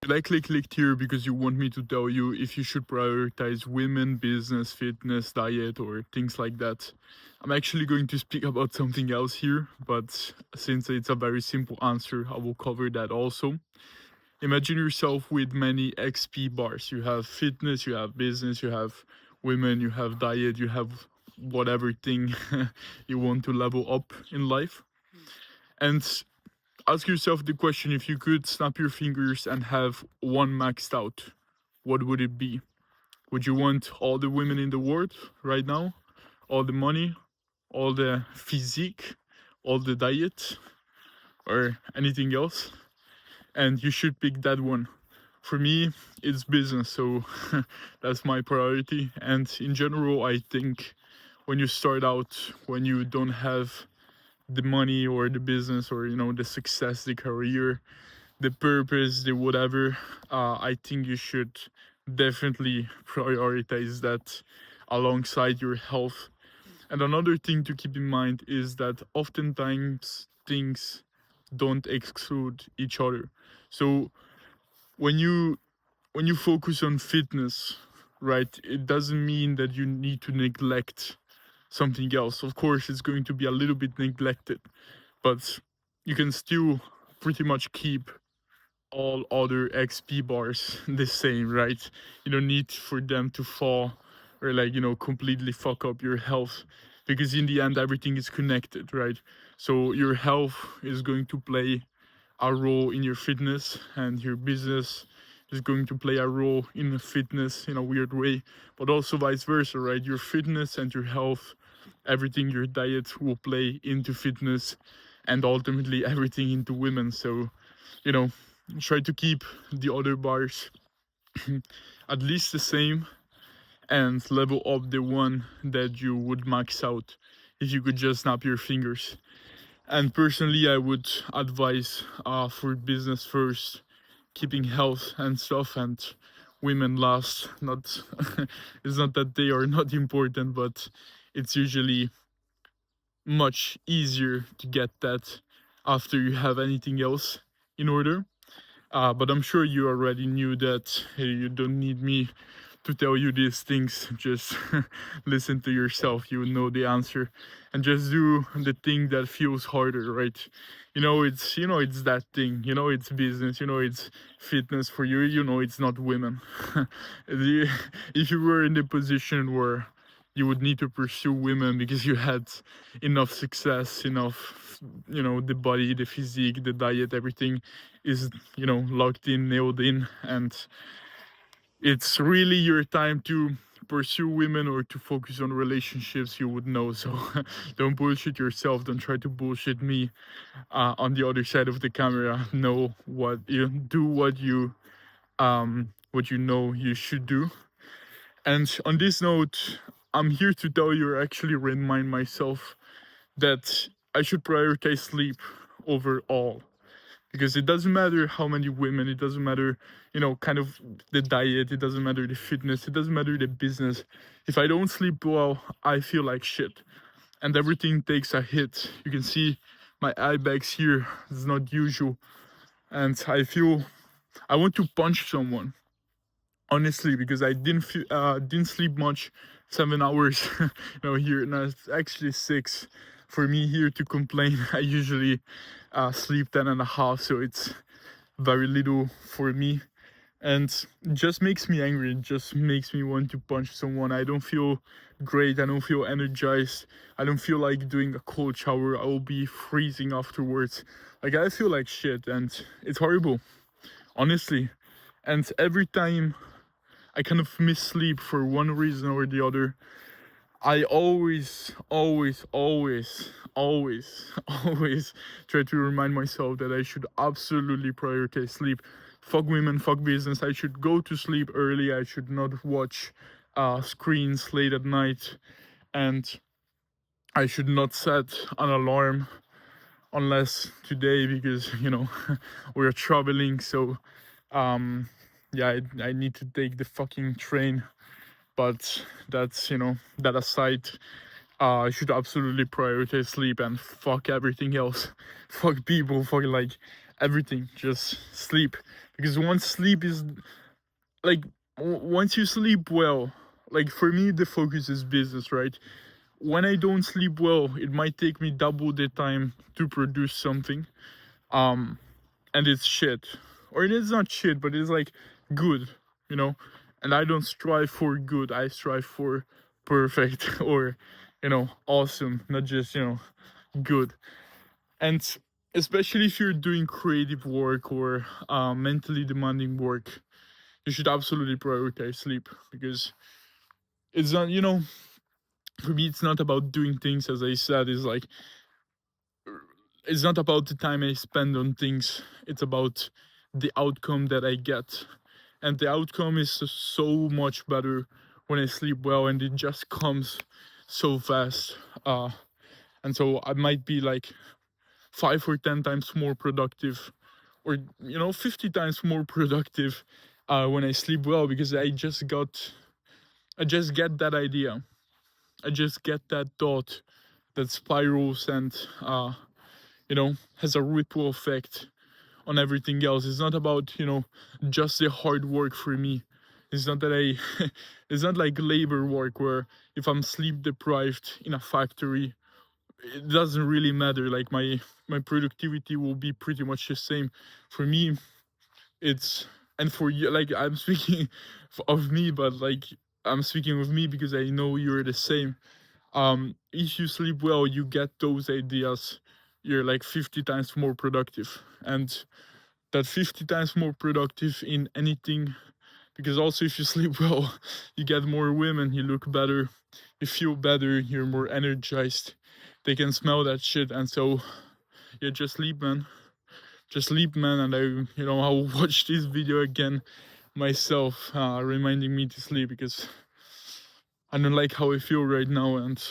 likely clicked here because you want me to tell you if you should prioritize women, business, fitness, diet, or things like that. I'm actually going to speak about something else here, but since it's a very simple answer, I will cover that also. Imagine yourself with many XP bars. You have fitness, you have business, you have women, you have diet, you have whatever thing you want to level up in life. And ask yourself the question, if you could snap your fingers and have one maxed out, what would it be? Would you want all the women in the world right now? All the money? All the physique? All the diet? Or anything else? And you should pick that one. For me, it's business, so that's my priority. And in general, I think when you start out, when you don't have the money or the business or the success, the career, the purpose, the whatever, I think you should definitely prioritize that alongside your health. And another thing to keep in mind is that oftentimes things don't exclude each other. So when you focus on fitness, right, it doesn't mean that you need to neglect something else. Of course, it's going to be a little bit neglected, but you can still pretty much keep all other XP bars the same, right? You don't need for them to fall or completely fuck up your health, because in the end everything is connected, right? So your health is going to play a role in your fitness, and your business is going to play a role in the fitness in a weird way, but also vice versa, right? Your fitness and your health, everything, your diet will play into fitness, and ultimately everything into women. So you know try to keep the other bars at least the same, and level up the one that you would max out if you could just snap your fingers. And personally, I would advise for business first, keeping health and stuff, and women last. Not it's not that they are not important, but it's usually much easier to get that after you have anything else in order. But I'm sure you already knew that. You don't need me to tell you these things. Just listen to yourself. You know the answer, and just do the thing that feels harder, right? It's that thing. It's business. It's fitness for you. It's not women. If you were in the position where you would need to pursue women because you had enough success, enough, the body, the physique, the diet, everything is, locked in, nailed in, and it's really your time to pursue women or to focus on relationships, you would know. So don't bullshit yourself. Don't try to bullshit me on the other side of the camera. Know what you do, what you know you should do. And on this note, I'm here to tell you, or actually remind myself, that I should prioritize sleep over all. Because it doesn't matter how many women, it doesn't matter, kind of the diet, it doesn't matter the fitness, it doesn't matter the business. If I don't sleep well, I feel like shit. And everything takes a hit. You can see my eye bags here. It's not usual. And I want to punch someone, honestly, because I didn't sleep much, 7 hours, here. Now it's actually 6 for me here to complain. I usually sleep 10 and a half, so it's very little for me, and it just makes me angry. It just makes me want to punch someone. I don't feel great. I don't feel energized. I don't feel like doing a cold shower. I will be freezing afterwards. Like, I feel like shit, and it's horrible, honestly. And every time I kind of miss sleep for one reason or the other, I always, always, always, always, always try to remind myself that I should absolutely prioritize sleep. Fuck women, fuck business. I should go to sleep early. I should not watch screens late at night. And I should not set an alarm unless today, because, we're traveling. So, yeah, I need to take the fucking train. But that's, that aside, I should absolutely prioritize sleep and fuck everything else. Fuck people, fuck everything. Just sleep. because once sleep is like once you sleep well, like for me the focus is business, right? When I don't sleep well, it might take me double the time to produce something, um and it's shit, or it is not shit, but it's like good, you know. And I don't strive for good, I strive for perfect or, you know, awesome, not just, you know, good. And especially if you're doing creative work or mentally demanding work, you should absolutely prioritize sleep, because it's not, you know, for me it's not about doing things, as I said, is like it's not about the time I spend on things, it's about the outcome that I get. And the outcome is so much better when I sleep well, and it just comes so fast. And so I might be like 5 or 10 times more productive, or, you know, 50 times more productive when I sleep well, because I just get that idea, I just get that thought that spirals and you know, has a ripple effect on everything else. It's not about, you know, just the hard work for me. It's not that I it's not like labor work where if I'm sleep deprived in a factory, it doesn't really matter. Like my productivity will be pretty much the same. For me, it's, and for you, like I'm speaking of me, but like I'm speaking of me because I know you're the same. If you sleep well, you get those ideas, you're like 50 times more productive. And that 50 times more productive in anything, because also if you sleep well, you get more women, you look better, you feel better, you're more energized, they can smell that shit. And so yeah, just sleep, man, just sleep, man. And I, you know, I'll watch this video again myself, reminding me to sleep, because I don't like how I feel right now. And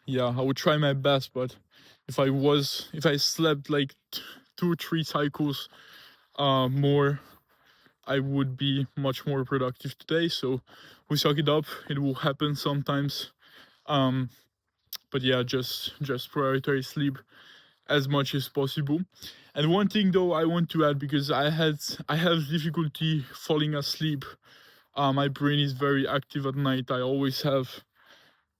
yeah, I would try my best, but if I slept like 2 or 3 cycles more, I would be much more productive today. So we suck it up, it will happen sometimes. But yeah, just prioritize sleep as much as possible. And one thing though I want to add, because I have difficulty falling asleep. My brain is very active at night, I always have,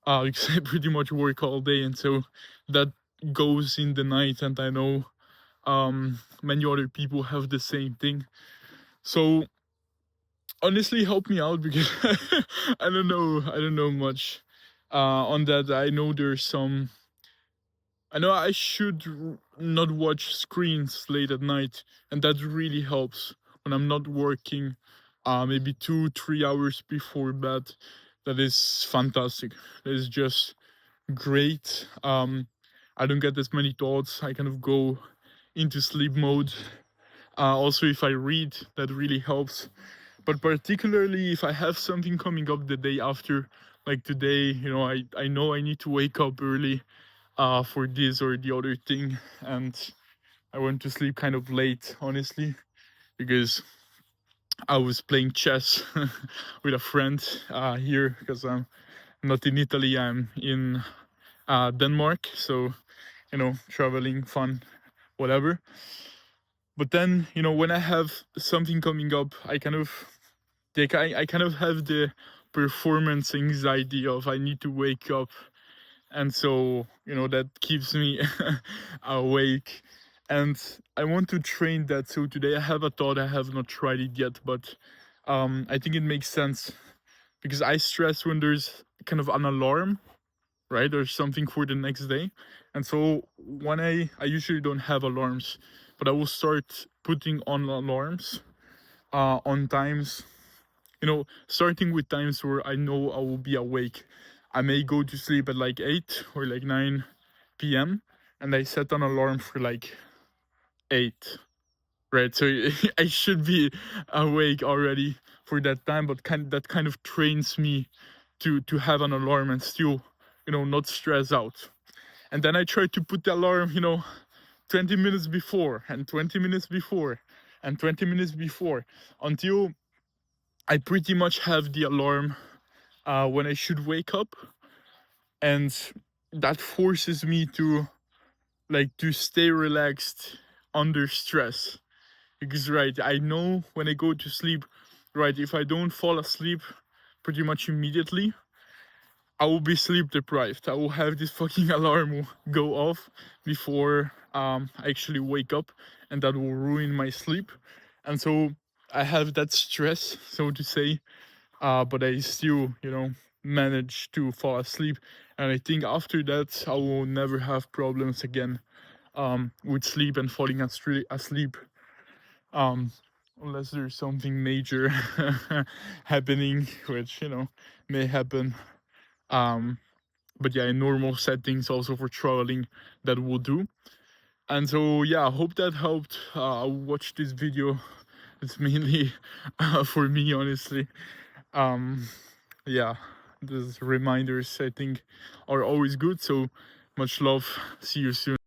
because I pretty much work all day, and so that goes in the night. And I know many other people have the same thing. So honestly, help me out, because I don't know much on that. I know I should not watch screens late at night, and that really helps when I'm not working. Maybe 2 3 hours before bed. That is fantastic. That is just great. I don't get as many thoughts. I kind of go into sleep mode. Also, if I read, that really helps. But particularly if I have something coming up the day after, like today, you know, I know I need to wake up early for this or the other thing, and I went to sleep kind of late, honestly, because I was playing chess with a friend here, because I'm not in Italy, I'm in Denmark. So, you know, traveling, fun, whatever. But then, you know, when I have something coming up, I kind of I kind of have the performance anxiety of I need to wake up. And so, you know, that keeps me awake. And I want to train that. So today I have a thought, I have not tried it yet, but I think it makes sense, because I stress when there's kind of an alarm, right, or something for the next day. And so when I usually don't have alarms, but I will start putting on alarms on times, you know, starting with times where I know I will be awake. I may go to sleep at like 8 or like 9 p.m. and I set an alarm for like 8, right? So I should be awake already for that time, but that kind of trains me to have an alarm and still, you know, not stress out. And then I try to put the alarm, you know, 20 minutes before and 20 minutes before and 20 minutes before, until I pretty much have the alarm when I should wake up. And that forces me to stay relaxed under stress, because right, I know when I go to sleep, right, if I don't fall asleep pretty much immediately, I will be sleep deprived. I will have this fucking alarm go off before I actually wake up, and that will ruin my sleep. And so I have that stress, so to say, but I still, manage to fall asleep. And I think after that, I will never have problems again with sleep and falling asleep, unless there's something major happening, which may happen. But yeah, in normal settings, also for traveling, that will do. And so yeah, I hope that helped. I watched this video. It's mainly for me, honestly. Yeah, these reminders I think are always good. So much love. See you soon.